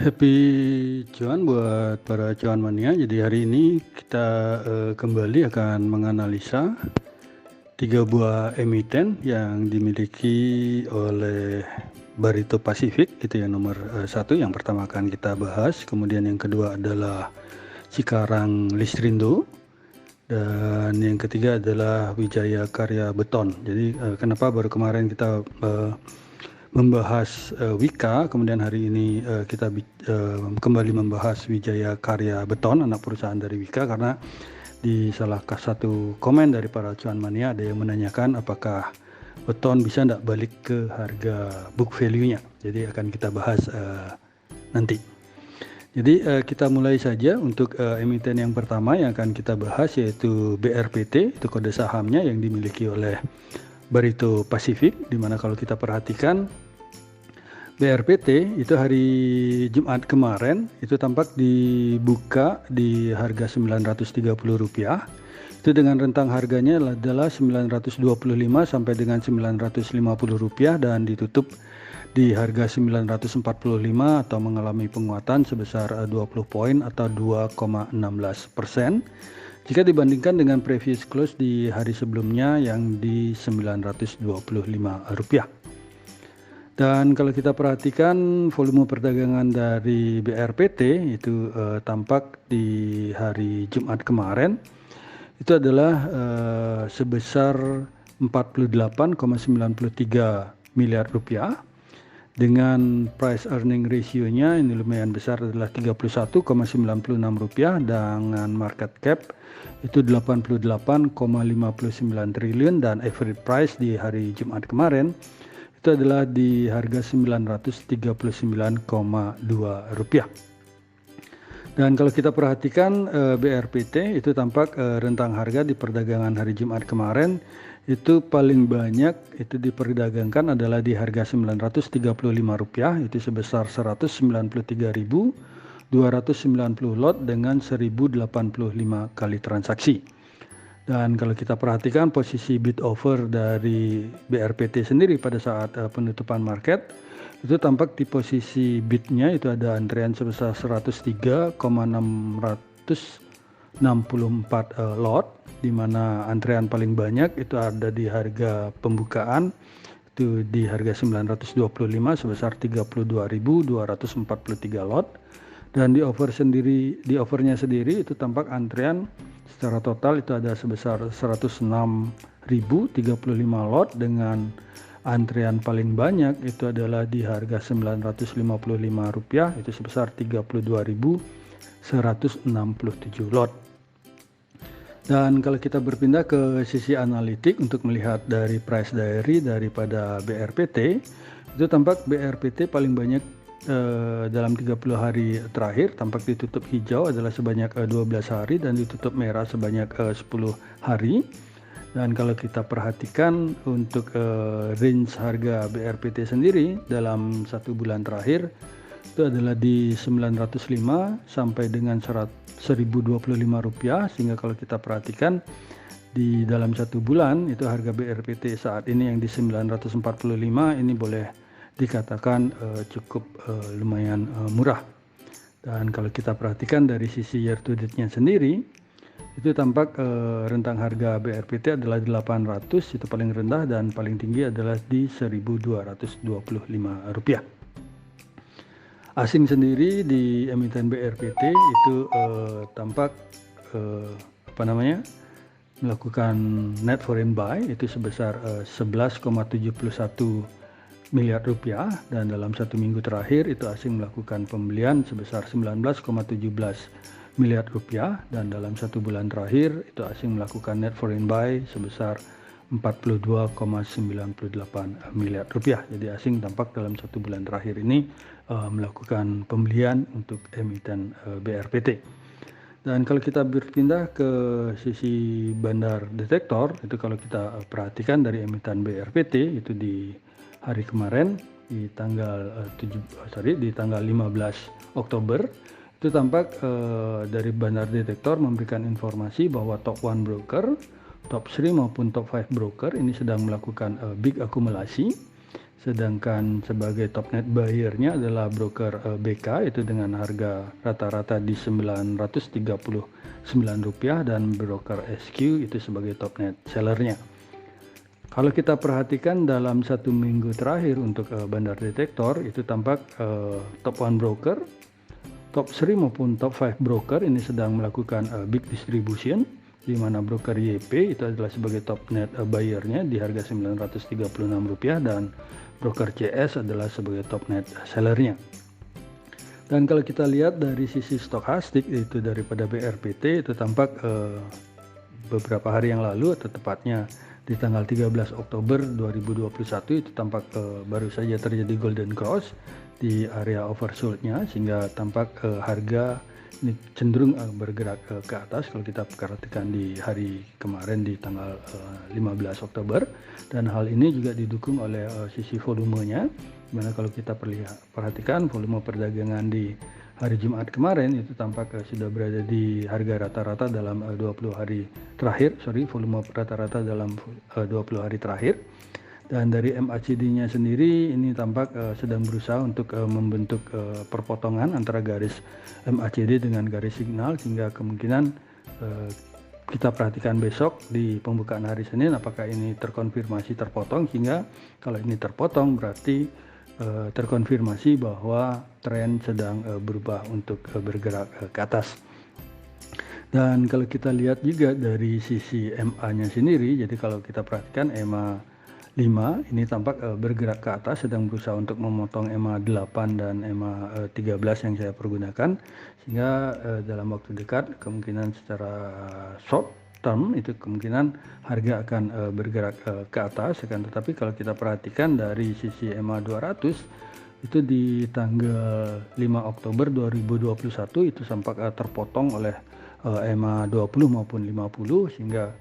Happy cuan buat para cuan mania. Jadi hari ini kita kembali akan menganalisa 3 buah emiten yang dimiliki oleh Barito Pacific, itu yang nomor 1 yang pertama akan kita bahas. Kemudian yang kedua adalah Cikarang Listrindo, dan yang ketiga adalah Wijaya Karya Beton. Jadi kenapa baru kemarin kita membahas Wika, kemudian hari ini kita kembali membahas Wijaya Karya Beton, anak perusahaan dari Wika, karena di salah satu komen dari para cuan mania ada yang menanyakan apakah beton bisa tidak balik ke harga book value-nya. Jadi akan kita bahas nanti. Jadi kita mulai saja untuk emiten yang pertama yang akan kita bahas, yaitu BRPT, itu kode sahamnya yang dimiliki oleh Barito Pacific, dimana kalau kita perhatikan BRPT itu hari Jumat kemarin itu tampak dibuka di harga Rp930. Itu dengan rentang harganya adalah Rp925 sampai dengan Rp950 dan ditutup di harga Rp945 atau mengalami penguatan sebesar 20 poin atau 2,16%. Jika dibandingkan dengan previous close di hari sebelumnya yang di Rp925. Dan kalau kita perhatikan volume perdagangan dari BRPT itu tampak di hari Jumat kemarin itu adalah sebesar Rp48,93 miliar dengan price earning ratio-nya ini lumayan besar, adalah Rp31,96 dengan market cap itu Rp88,59 triliun dan average price di hari Jumat kemarin itu adalah di harga Rp939,2. Dan kalau kita perhatikan BRPT itu tampak rentang harga di perdagangan hari Jumat kemarin itu paling banyak itu diperdagangkan adalah di harga Rp935, itu sebesar 193.290 lot dengan 1085 kali transaksi. Dan kalau kita perhatikan posisi bid offer dari BRPT sendiri pada saat penutupan market itu tampak di posisi bidnya itu ada antrean sebesar 103,664 lot, di mana antrean paling banyak itu ada di harga pembukaan itu di harga 925 sebesar 32.243 lot, dan di offernya sendiri itu tampak antrean secara total itu ada sebesar 106.035 lot dengan antrean paling banyak itu adalah di harga Rp955 itu sebesar 32.167 lot. Dan kalau kita berpindah ke sisi analitik untuk melihat dari price diary daripada BRPT, itu tampak BRPT paling banyak dalam 30 hari terakhir tampak ditutup hijau adalah sebanyak 12 hari dan ditutup merah sebanyak 10 hari. Dan kalau kita perhatikan untuk range harga BRPT sendiri dalam 1 bulan terakhir itu adalah di Rp905 sampai dengan Rp1.025, sehingga kalau kita perhatikan di dalam 1 bulan itu harga BRPT saat ini yang di Rp945 ini boleh dikatakan cukup lumayan murah. Dan kalau kita perhatikan dari sisi year to date-nya sendiri itu tampak rentang harga BRPT adalah 800, itu paling rendah, dan paling tinggi adalah di Rp1.225. Asing sendiri di emiten BRPT itu tampak melakukan net foreign buy itu sebesar Rp11,71 miliar, dan dalam 1 minggu terakhir itu asing melakukan pembelian sebesar Rp19,17 miliar, dan dalam 1 bulan terakhir itu asing melakukan net foreign buy sebesar Rp42,98 miliar. Jadi asing tampak dalam 1 bulan terakhir ini melakukan pembelian untuk emiten BRPT. Dan kalau kita berpindah ke sisi bandar detektor, itu kalau kita perhatikan dari emiten BRPT itu di hari kemarin di tanggal 15 Oktober itu tampak dari bandar detektor memberikan informasi bahwa top 1 broker, top 3 maupun top 5 broker ini sedang melakukan big akumulasi sedangkan sebagai topnet buyer-nya adalah broker BK itu dengan harga rata-rata di Rp939 dan broker SQ itu sebagai topnet sellernya. Kalau kita perhatikan dalam 1 minggu terakhir untuk Bandar Detektor itu tampak top 1 broker, top 3 maupun top 5 broker ini sedang melakukan big distribution, di mana broker YP itu adalah sebagai top net buyer-nya di harga Rp936 dan broker CS adalah sebagai top net seller-nya. Dan kalau kita lihat dari sisi stokastik itu daripada BRPT itu tampak beberapa hari yang lalu atau tepatnya di tanggal 13 Oktober 2021 itu tampak baru saja terjadi golden cross di area oversold-nya, sehingga tampak harga ini cenderung bergerak ke atas kalau kita perhatikan di hari kemarin di tanggal 15 Oktober, dan hal ini juga didukung oleh sisi volumenya, dimana kalau kita perhatikan volume perdagangan di hari Jumat kemarin itu tampak sudah berada di harga rata-rata dalam 20 hari terakhir, volume rata-rata dalam 20 hari terakhir. Dan dari MACD-nya sendiri ini tampak sedang berusaha untuk membentuk perpotongan antara garis MACD dengan garis signal, sehingga kemungkinan kita perhatikan besok di pembukaan hari Senin apakah ini terkonfirmasi terpotong, sehingga kalau ini terpotong berarti terkonfirmasi bahwa tren sedang berubah untuk bergerak ke atas. Dan kalau kita lihat juga dari sisi MA-nya sendiri, jadi kalau kita perhatikan EMA 5 ini tampak bergerak ke atas, sedang berusaha untuk memotong EMA 8 dan EMA 13 yang saya pergunakan, sehingga dalam waktu dekat kemungkinan secara short term itu kemungkinan harga akan bergerak ke atas. Akan tetapi kalau kita perhatikan dari sisi EMA 200 itu di tanggal 5 Oktober 2021 itu tampak terpotong oleh EMA 20 maupun 50, sehingga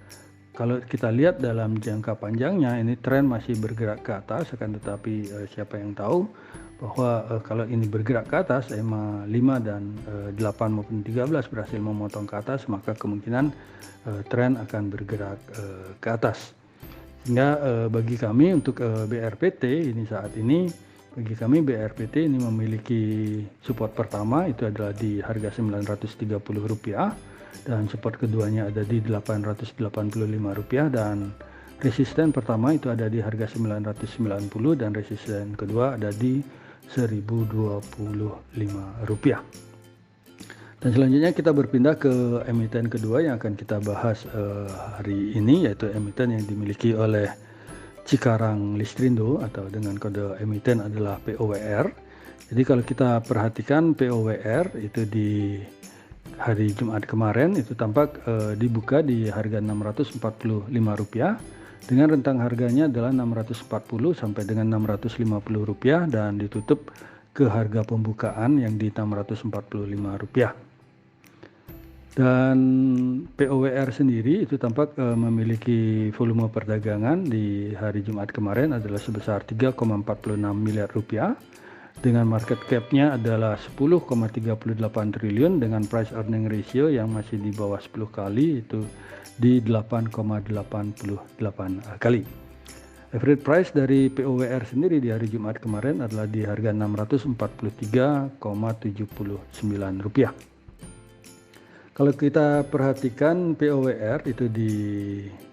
kalau kita lihat dalam jangka panjangnya ini tren masih bergerak ke atas. Akan tetapi siapa yang tahu bahwa kalau ini bergerak ke atas, EMA 5 dan 8 maupun 13 berhasil memotong ke atas, maka kemungkinan tren akan bergerak ke atas. Sehingga bagi kami untuk BRPT ini saat ini, bagi kami BRPT ini memiliki support pertama itu adalah di harga Rp930 dan support keduanya ada di Rp885 dan resisten pertama itu ada di harga Rp990 dan resisten kedua ada di Rp1.025. Dan selanjutnya kita berpindah ke emiten kedua yang akan kita bahas hari ini, yaitu emiten yang dimiliki oleh Cikarang Listrindo atau dengan kode emiten adalah POWR. Jadi kalau kita perhatikan POWR itu di hari Jumat kemarin itu tampak dibuka di harga Rp645 dengan rentang harganya adalah Rp640 sampai dengan Rp650 dan ditutup ke harga pembukaan yang di Rp645. Dan POWR sendiri itu tampak memiliki volume perdagangan di hari Jumat kemarin adalah sebesar Rp3,46 miliar dengan market cap-nya adalah 10,38 triliun dengan price earning ratio yang masih di bawah 10 kali itu di 8,88 kali. Average price dari POWR sendiri di hari Jumat kemarin adalah di harga Rp643,79. Kalau kita perhatikan POWR itu di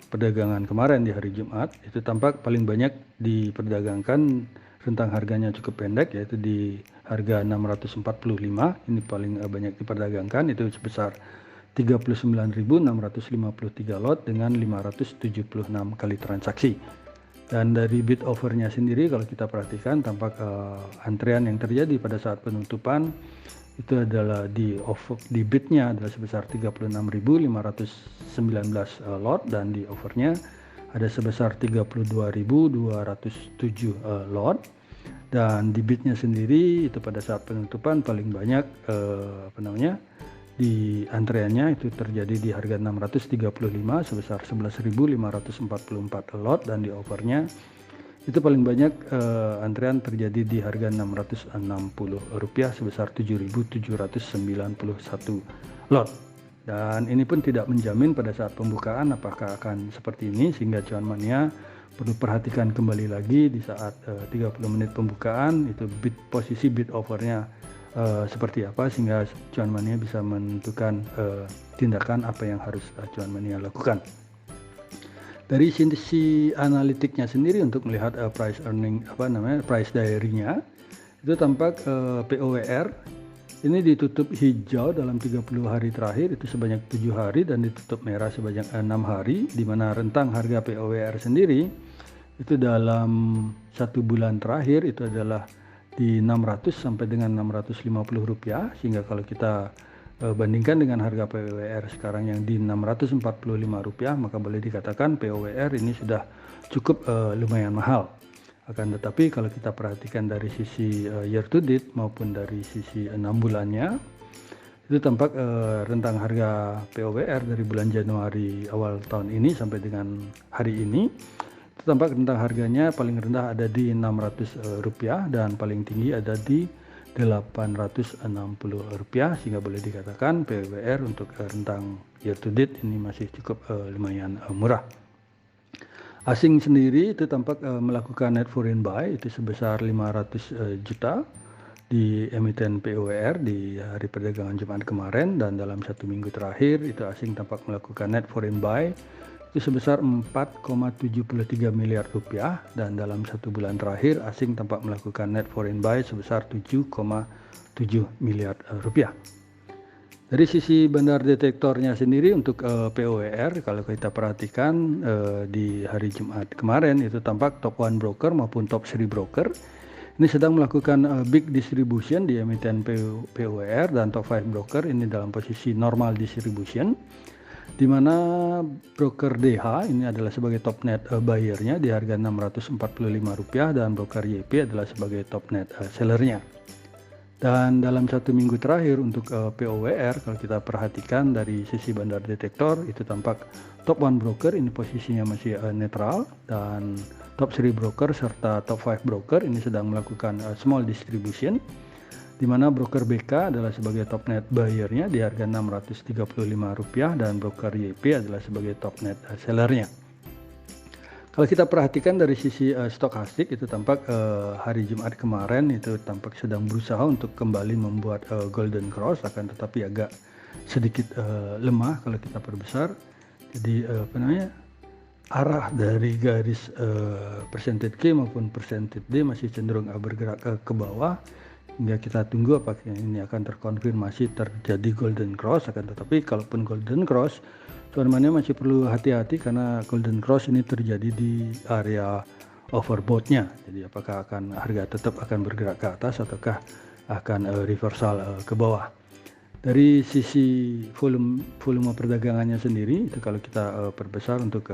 perdagangan kemarin di hari Jumat itu tampak paling banyak diperdagangkan, rentang harganya cukup pendek yaitu di harga 645, ini paling banyak diperdagangkan itu sebesar 39.653 lot dengan 576 kali transaksi. Dan dari bid offernya sendiri kalau kita perhatikan tampak antrean yang terjadi pada saat penutupan itu adalah di bidnya adalah sebesar 36.519 lot dan di offernya ada sebesar 32.207 lot, dan di bidnya sendiri itu pada saat penutupan paling banyak di antreannya itu terjadi di harga 635 sebesar 11.544 lot dan di offernya itu paling banyak antrean terjadi di harga Rp660 sebesar 7.791 lot. Dan ini pun tidak menjamin pada saat pembukaan apakah akan seperti ini, sehingga cuan mania perlu perhatikan kembali lagi di saat 30 menit pembukaan itu posisi bid offernya seperti apa, sehingga cuan mania bisa menentukan tindakan apa yang harus cuan mania lakukan. Dari sisi analitiknya sendiri untuk melihat price diary-nya itu tampak POWR ini ditutup hijau dalam 30 hari terakhir itu sebanyak 7 hari dan ditutup merah sebanyak 6 hari, di mana rentang harga POWR sendiri itu dalam 1 bulan terakhir itu adalah di 600 sampai dengan 650 rupiah, sehingga kalau kita bandingkan dengan harga POWR sekarang yang di 645 rupiah, maka boleh dikatakan POWR ini sudah cukup lumayan mahal. Akan tetapi kalau kita perhatikan dari sisi year to date maupun dari sisi 6 bulannya itu tampak rentang harga POWR dari bulan Januari awal tahun ini sampai dengan hari ini itu tampak rentang harganya paling rendah ada di 600 rupiah dan paling tinggi ada di 860 rupiah, sehingga boleh dikatakan POWR untuk rentang year to date ini masih cukup lumayan murah. Asing sendiri itu tampak melakukan net foreign buy itu sebesar 500 juta di emiten POWR di hari perdagangan Jumat kemarin, dan dalam 1 minggu terakhir itu asing tampak melakukan net foreign buy itu sebesar 4,73 miliar rupiah, dan dalam 1 bulan terakhir asing tampak melakukan net foreign buy sebesar 7,7 miliar rupiah. Dari sisi bandar detektornya sendiri untuk POWR kalau kita perhatikan di hari Jumat kemarin itu tampak top 1 broker maupun top 3 broker ini sedang melakukan big distribution di emiten POWR, dan top 5 broker ini dalam posisi normal distribution, di mana broker DH ini adalah sebagai top net buyer-nya di harga Rp645 dan broker YP adalah sebagai top net seller-nya. Dan dalam 1 minggu terakhir untuk POWR kalau kita perhatikan dari sisi bandar detektor itu tampak top 1 broker ini posisinya masih netral, dan top 3 broker serta top 5 broker ini sedang melakukan small distribution, di mana broker BK adalah sebagai top net buyer-nya di harga Rp635 dan broker YP adalah sebagai top net seller-nya. Kalau kita perhatikan dari sisi stokastik itu tampak hari Jumat kemarin itu tampak sedang berusaha untuk kembali membuat golden cross, akan tetapi agak sedikit lemah kalau kita perbesar. Jadi arah dari garis percentage K maupun percentage D masih cenderung bergerak ke bawah, hingga kita tunggu apakah ini akan terkonfirmasi terjadi golden cross. Akan tetapi kalaupun golden cross, tuan-tuannya masih perlu hati-hati karena golden cross ini terjadi di area overbought-nya. Jadi apakah harga tetap akan bergerak ke atas ataukah akan reversal ke bawah. Dari sisi volume perdagangannya sendiri itu kalau kita perbesar untuk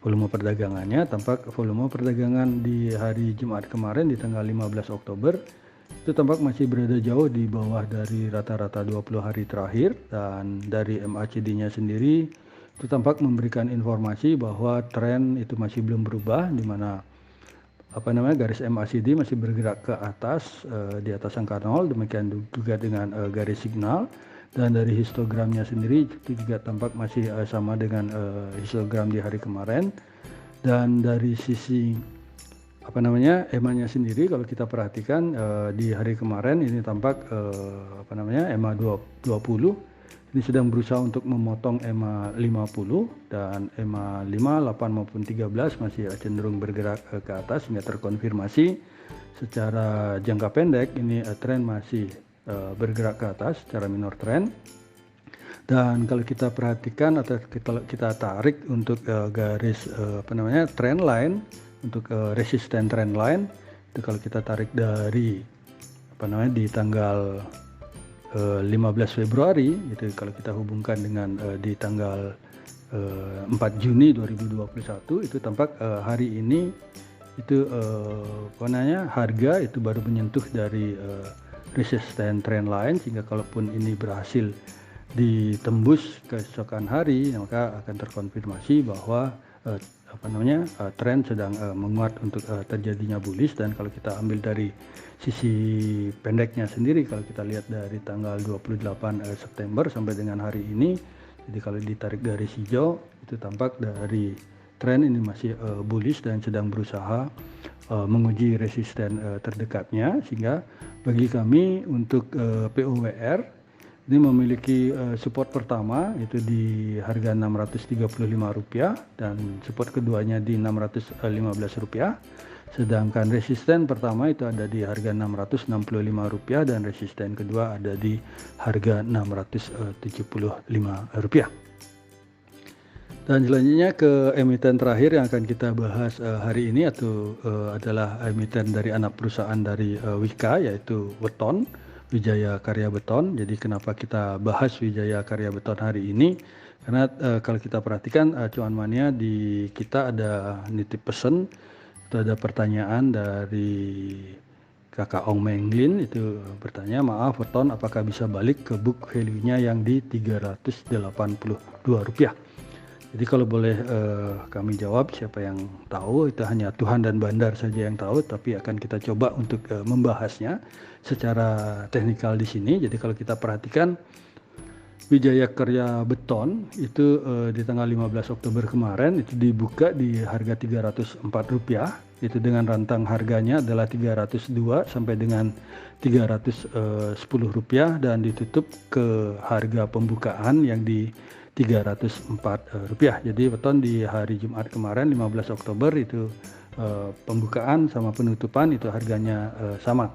volume perdagangannya, tampak volume perdagangan di hari Jumat kemarin di tanggal 15 Oktober itu tampak masih berada jauh di bawah dari rata-rata 20 hari terakhir, dan dari MACD-nya sendiri itu tampak memberikan informasi bahwa tren itu masih belum berubah, di mana garis MACD masih bergerak ke atas di atas angka 0, demikian juga dengan garis signal, dan dari histogramnya sendiri itu juga tampak masih sama dengan histogram di hari kemarin. Dan dari sisi EMA-nya sendiri kalau kita perhatikan di hari kemarin ini tampak EMA 20 ini sedang berusaha untuk memotong EMA 50, dan EMA 5, 8 maupun 13 masih cenderung bergerak ke atas, hingga terkonfirmasi secara jangka pendek ini tren masih bergerak ke atas secara minor trend. Dan kalau kita perhatikan atau kita tarik untuk garis trend line untuk resisten trend line itu kalau kita tarik dari di tanggal 15 Februari itu kalau kita hubungkan dengan di tanggal 4 Juni 2021 itu tampak hari ini itu harga itu baru menyentuh dari resisten trend line, sehingga kalaupun ini berhasil ditembus keesokan hari maka akan terkonfirmasi bahwa tren sedang menguat untuk terjadinya bullish. Dan kalau kita ambil dari sisi pendeknya sendiri, kalau kita lihat dari tanggal 28 September sampai dengan hari ini, jadi kalau ditarik garis hijau itu tampak dari tren ini masih bullish dan sedang berusaha menguji resisten terdekatnya, sehingga bagi kami untuk POWR ini memiliki support pertama itu di harga Rp635 dan support keduanya di Rp615, sedangkan resisten pertama itu ada di harga Rp665 dan resisten kedua ada di harga Rp675. Dan selanjutnya ke emiten terakhir yang akan kita bahas hari ini adalah emiten dari anak perusahaan dari Wika, yaitu Weton, Wijaya Karya Beton. Jadi kenapa kita bahas Wijaya Karya Beton hari ini? Karena kalau kita perhatikan cuan mania di kita ada nitip pesen, itu ada pertanyaan dari Kakak Ong Menglin, itu bertanya, maaf Weton apakah bisa balik ke book value-nya yang di Rp382? Jadi kalau boleh kami jawab, siapa yang tahu, itu hanya Tuhan dan Bandar saja yang tahu, tapi akan kita coba untuk membahasnya secara teknikal di sini. Jadi kalau kita perhatikan Wijaya Karya Beton itu di tanggal 15 Oktober kemarin itu dibuka di harga Rp304, itu dengan rantang harganya adalah 302 sampai dengan Rp310 dan ditutup ke harga pembukaan yang di Rp304. Jadi Weton di hari Jumat kemarin 15 Oktober itu pembukaan sama penutupan itu harganya sama.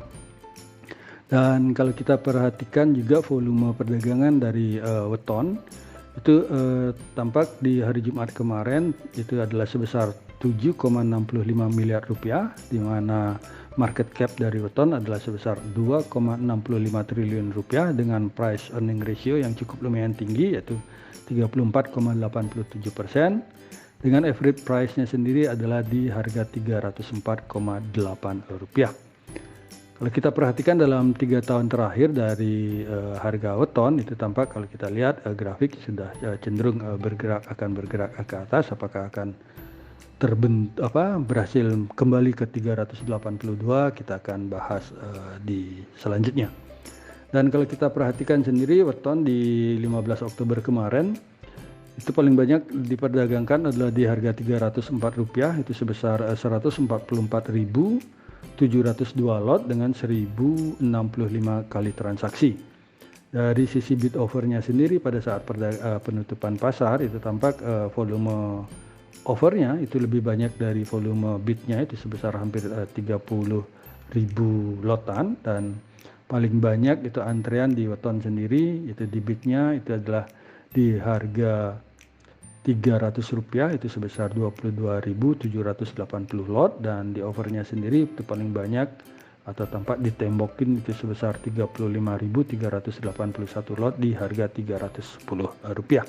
Dan kalau kita perhatikan juga volume perdagangan dari Weton itu tampak di hari Jumat kemarin itu adalah sebesar Rp7,65 miliar, di mana market cap dari Weton adalah sebesar Rp2,65 triliun dengan price earning ratio yang cukup lumayan tinggi, yaitu 34,87%, dengan average price-nya sendiri adalah di harga Rp304,8. Kalau kita perhatikan dalam 3 tahun terakhir dari harga Weton itu tampak, kalau kita lihat grafik sudah cenderung bergerak ke atas. Apakah akan berhasil kembali ke 382, kita akan bahas di selanjutnya. Dan kalau kita perhatikan sendiri Weton di 15 Oktober kemarin itu paling banyak diperdagangkan adalah di harga Rp304, itu sebesar 144.702 lot dengan 1065 kali transaksi. Dari sisi bid overnya sendiri pada saat penutupan pasar itu tampak volume overnya itu lebih banyak dari volume bidnya, itu sebesar hampir 30.000 lotan, dan paling banyak itu antrean di Weton sendiri itu di bidnya itu adalah di harga Rp300, itu sebesar 22.780 lot, dan di overnya sendiri itu paling banyak atau tampak ditembokin itu sebesar 35.381 lot di harga Rp310.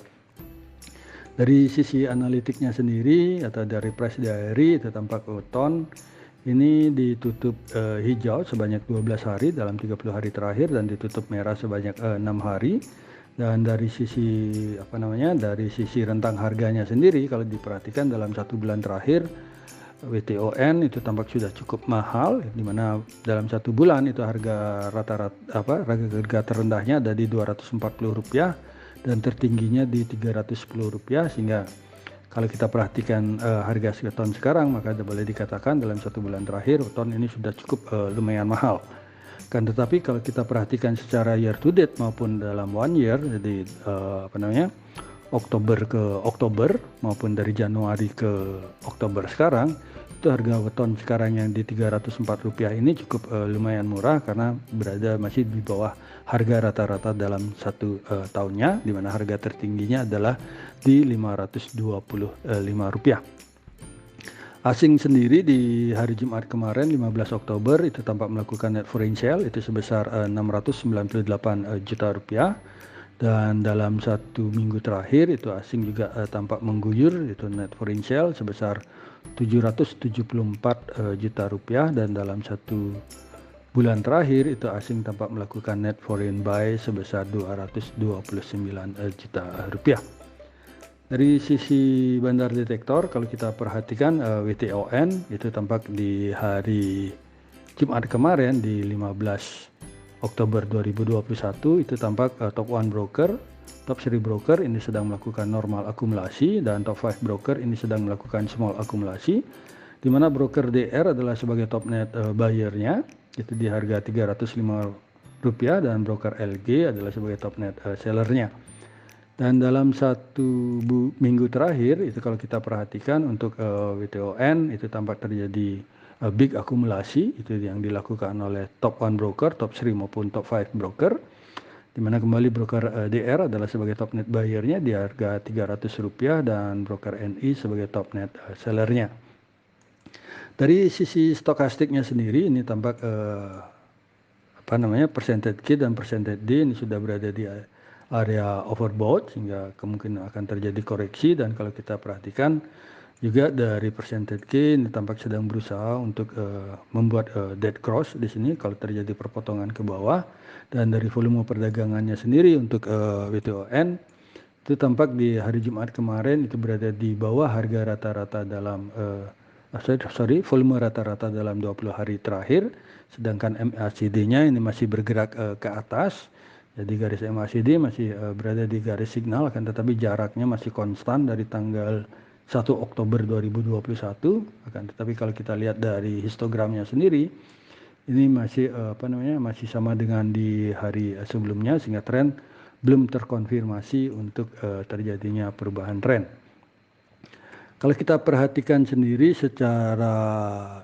Dari sisi analitiknya sendiri atau dari price diary itu tampak Weton ini ditutup hijau sebanyak 12 hari dalam 30 hari terakhir dan ditutup merah sebanyak 6 hari. Dan dari sisi dari sisi rentang harganya sendiri kalau diperhatikan dalam 1 bulan terakhir WTON itu tampak sudah cukup mahal, di mana dalam 1 bulan itu harga harga terendahnya ada di Rp240 dan tertingginya di Rp310, sehingga kalau kita perhatikan harga Weton sekarang, maka boleh dikatakan dalam 1 bulan terakhir Weton ini sudah cukup lumayan mahal. Kan tetapi kalau kita perhatikan secara year to date maupun dalam 1 year, jadi Oktober ke Oktober maupun dari Januari ke Oktober sekarang, itu harga Weton sekarang yang di Rp304 ini cukup lumayan murah karena berada masih di bawah harga rata-rata dalam 1 tahunnya, di mana harga tertingginya adalah di Rp525. Asing sendiri di hari Jumat kemarin 15 Oktober itu tampak melakukan net foreign sale itu sebesar Rp698 juta, dan dalam 1 minggu terakhir itu asing juga tampak mengguyur itu net foreign sale sebesar Rp774 juta, dan dalam 1 bulan terakhir itu asing tampak melakukan net foreign buy sebesar Rp229 juta. Dari sisi bandar detektor, kalau kita perhatikan WTON itu tampak di hari Jumat kemarin di 15 Oktober 2021 itu tampak top one broker Top 3 broker ini sedang melakukan normal akumulasi dan top 5 broker ini sedang melakukan small akumulasi, di mana broker DR adalah sebagai top net buyer-nya itu di harga Rp305 dan broker LG adalah sebagai top net seller-nya. Dan dalam satu minggu terakhir itu kalau kita perhatikan untuk WTON itu tampak terjadi big akumulasi itu yang dilakukan oleh top 1 broker, top 3 maupun top 5 broker, di mana kembali broker DR adalah sebagai top net buyer-nya di harga Rp300 dan broker NI sebagai top net seller-nya. Dari sisi stokastiknya sendiri ini tampak percentage K dan percentage D ini sudah berada di area overbought sehingga kemungkinan akan terjadi koreksi, dan kalau kita perhatikan juga dari percentage K ini tampak sedang berusaha untuk membuat dead cross di sini kalau terjadi perpotongan ke bawah, dan dari volume perdagangannya sendiri untuk WTON itu tampak di hari Jumat kemarin itu berada di bawah harga rata-rata dalam volume rata-rata dalam 20 hari terakhir, sedangkan MACD-nya ini masih bergerak ke atas. Jadi garis MACD masih berada di garis signal, akan tetapi jaraknya masih konstan dari tanggal 1 Oktober 2021. Akan tetapi kalau kita lihat dari histogramnya sendiri, ini masih masih sama dengan di hari sebelumnya, sehingga tren belum terkonfirmasi untuk terjadinya perubahan tren. Kalau kita perhatikan sendiri secara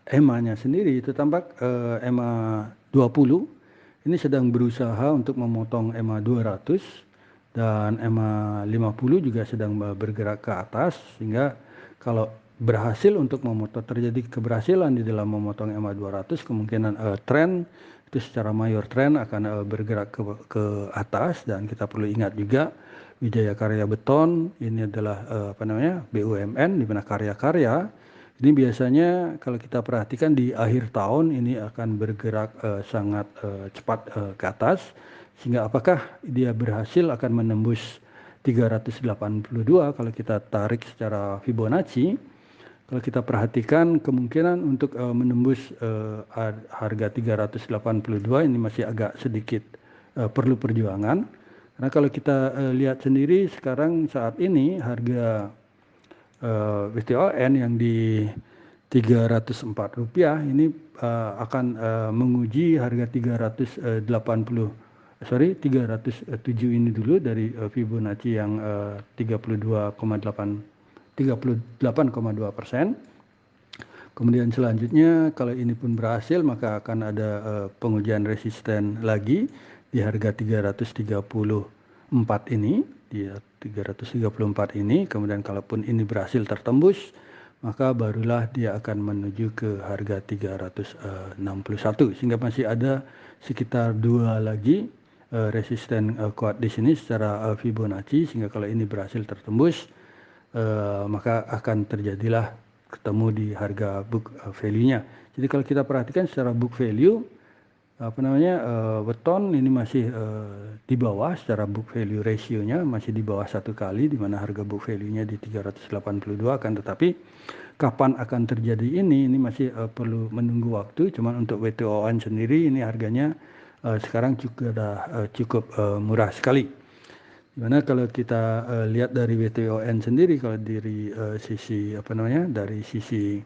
EMA-nya sendiri itu tampak EMA 20 ini sedang berusaha untuk memotong EMA 200 dan EMA 50 juga sedang bergerak ke atas, sehingga kalau berhasil untuk memotong, terjadi keberhasilan di dalam memotong EMA 200, kemungkinan tren itu secara mayor tren akan bergerak ke atas. Dan kita perlu ingat juga Wijaya Karya Beton ini adalah BUMN, di mana karya-karya ini biasanya kalau kita perhatikan di akhir tahun ini akan bergerak sangat cepat ke atas, sehingga apakah dia berhasil akan menembus 382 kalau kita tarik secara Fibonacci. Kalau kita perhatikan kemungkinan untuk menembus harga 382 ini masih agak sedikit perlu perjuangan. Karena kalau kita lihat sendiri sekarang saat ini harga WTON yang di Rp304 ini akan menguji harga 307 ini dulu dari Fibonacci yang 38,2%. Kemudian selanjutnya kalau ini pun berhasil maka akan ada pengujian resisten lagi di harga 334 ini, di 334 ini. Kemudian kalaupun ini berhasil tertembus, maka barulah dia akan menuju ke harga 361, sehingga masih ada sekitar 2 lagi resisten kuat di sini secara Fibonacci, sehingga kalau ini berhasil tertembus maka akan terjadilah ketemu di harga book value-nya. Jadi kalau kita perhatikan secara book value beton ini masih di bawah secara book value ratio-nya, masih di bawah 1 kali, di mana harga book value-nya di 382, akan tetapi kapan akan terjadi ini masih perlu menunggu waktu. Cuman untuk WTON sendiri ini harganya sekarang cukup murah sekali. Dimana kalau kita lihat dari WTON sendiri, kalau dari sisi dari sisi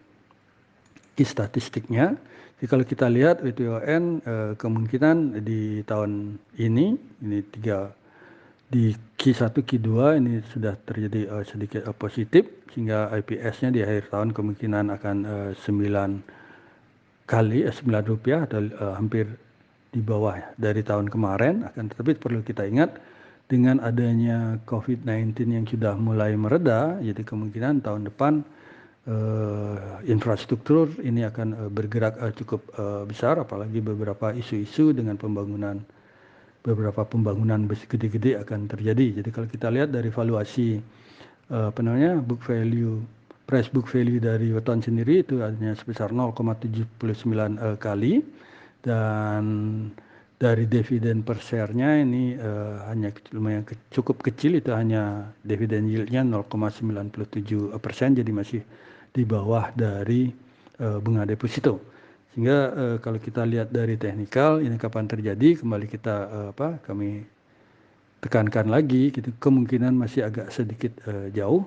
statistiknya, jadi kalau kita lihat WTON kemungkinan di tahun ini di Q1 Q2 ini sudah terjadi sedikit positif, sehingga IPS-nya di akhir tahun kemungkinan akan 9 rupiah atau hampir di bawah dari tahun kemarin. Akan tetapi perlu kita ingat dengan adanya COVID-19 yang sudah mulai mereda, jadi kemungkinan tahun depan infrastruktur ini akan bergerak cukup besar, apalagi beberapa isu-isu dengan beberapa pembangunan gede-gede akan terjadi. Jadi kalau kita lihat dari valuasi book value, price book value dari WTON sendiri itu hanya sebesar 0,79 kali, dan dari dividen per share-nya ini hanya lumayan cukup kecil, itu hanya dividen yield-nya 0,97%, jadi masih di bawah dari bunga deposito. Sehingga kalau kita lihat dari teknikal ini kapan terjadi, kembali kita kami tekankan lagi gitu, kemungkinan masih agak sedikit jauh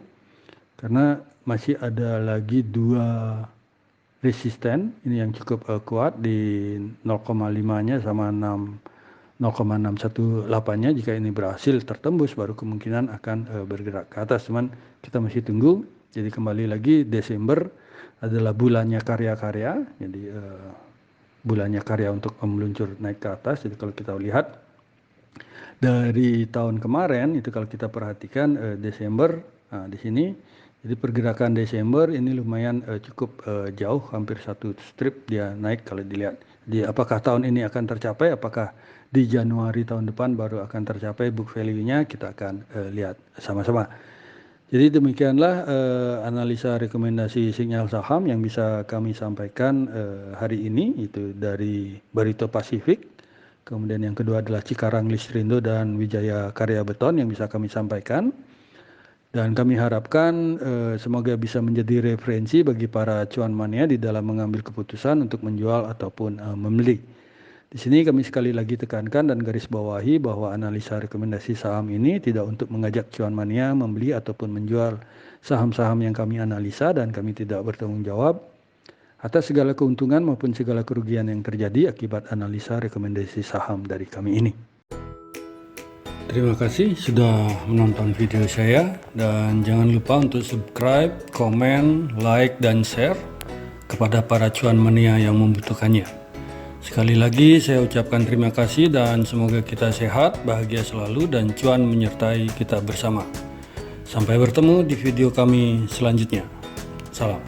karena masih ada lagi 2 resisten ini yang cukup kuat di 0,5-nya sama 0,618-nya. Jika ini berhasil tertembus baru kemungkinan akan bergerak ke atas, cuman kita masih tunggu. Jadi kembali lagi, Desember adalah bulannya karya-karya, jadi bulannya karya untuk meluncur naik ke atas. Jadi kalau kita lihat dari tahun kemarin itu, kalau kita perhatikan Desember di sini, jadi pergerakan Desember ini lumayan cukup jauh, hampir 1 strip dia naik kalau dilihat. Jadi apakah tahun ini akan tercapai, apakah di Januari tahun depan baru akan tercapai book value-nya, kita akan lihat sama-sama. Jadi demikianlah analisa rekomendasi sinyal saham yang bisa kami sampaikan hari ini, itu dari Barito Pacific. Kemudian yang kedua adalah Cikarang Listrindo dan Wijaya Karya Beton yang bisa kami sampaikan. Dan kami harapkan semoga bisa menjadi referensi bagi para cuan mania di dalam mengambil keputusan untuk menjual ataupun membeli. Di sini kami sekali lagi tekankan dan garis bawahi bahwa analisa rekomendasi saham ini tidak untuk mengajak cuan mania membeli ataupun menjual saham-saham yang kami analisa, dan kami tidak bertanggung jawab atas segala keuntungan maupun segala kerugian yang terjadi akibat analisa rekomendasi saham dari kami ini. Terima kasih sudah menonton video saya, dan jangan lupa untuk subscribe, komen, like, dan share kepada para cuan mania yang membutuhkannya. Sekali lagi saya ucapkan terima kasih dan semoga kita sehat, bahagia selalu, dan cuan menyertai kita bersama. Sampai bertemu di video kami selanjutnya. Salam.